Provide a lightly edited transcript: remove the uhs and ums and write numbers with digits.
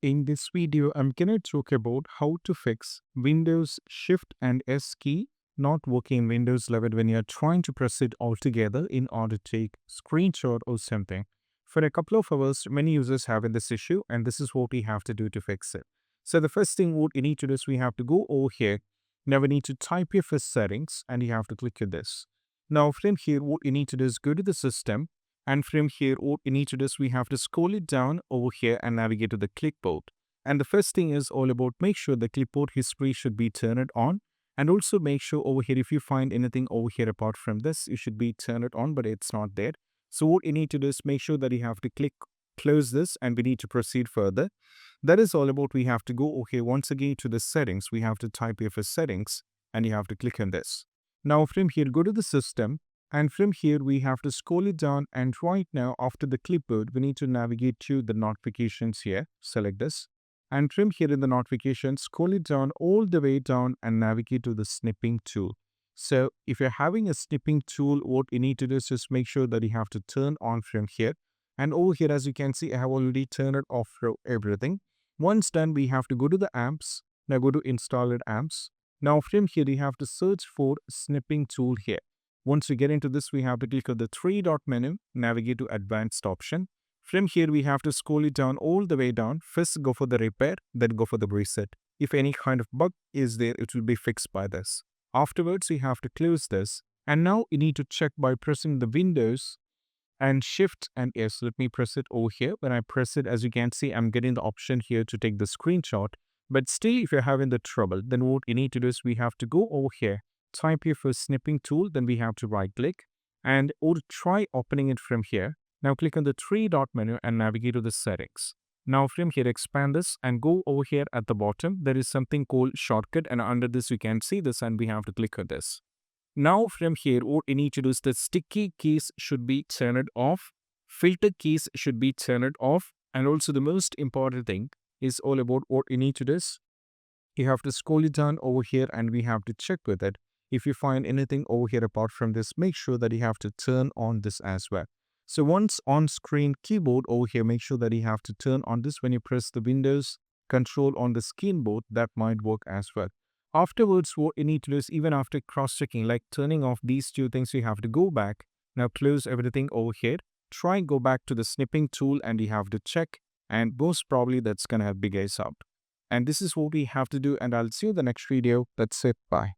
In this video, I'm going to talk about how to fix Windows Shift and S key not working in Windows 11 when you're trying to press it all together in order to take screenshot or something. For a couple of hours, many users having this issue, and this is what we have to do to fix it. So the first thing what you need to do is we have to go over here. Now we need to type your first settings and you have to click on this. Now from here, what you need to do is go to the system, and from here, what you need to do is we have to scroll it down over here and navigate to the clipboard. And the first thing is all about make sure the clipboard history should be turned on. And also make sure over here, if you find anything over here apart from this, you should be turn it on, but it's not there. So what you need to do is make sure that you have to click close this and we need to proceed further. That is all about we have to go over here once again to the settings. We have to type here for settings and you have to click on this. Now from here, go to the system. And from here, we have to scroll it down. And right now, after the clipboard, we need to navigate to the notifications here. Select this. And from here in the notifications, scroll it down all the way down and navigate to the snipping tool. So if you're having a snipping tool, what you need to do is just make sure that you have to turn on from here. And over here, as you can see, I have already turned it off for everything. Once done, we have to go to the apps. Now go to installed apps. Now from here, you have to search for snipping tool here. Once we get into this, we have to click on the three-dot menu, navigate to advanced option. From here, we have to scroll it down all the way down. First, go for the repair, then go for the reset. If any kind of bug is there, it will be fixed by this. Afterwards, we have to close this. And now you need to check by pressing the Windows and Shift and S. Let me press it over here. When I press it, as you can see, I'm getting the option here to take the screenshot. But still, if you're having the trouble, then what you need to do is we have to go over here. Type here for snipping tool, then we have to right click and or try opening it from here. Now click on the three-dot menu and navigate to the settings. Now from here, expand this and go over here at the bottom. There is something called shortcut, and under this you can see this and we have to click on this. Now from here, what you need to do is the sticky keys should be turned off, filter keys should be turned off, and also the most important thing is all about what you need to do is you have to scroll it down over here and we have to check with it. If you find anything over here apart from this, make sure that you have to turn on this as well. So once on screen keyboard over here, make sure that you have to turn on this when you press the Windows control on the keyboard. That might work as well. Afterwards, what you need to do is even after cross-checking, like turning off these two things, you have to go back. Now close everything over here. Try go back to the snipping tool and you have to check. And most probably that's going to help you guys out. And this is what we have to do. And I'll see you in the next video. That's it. Bye.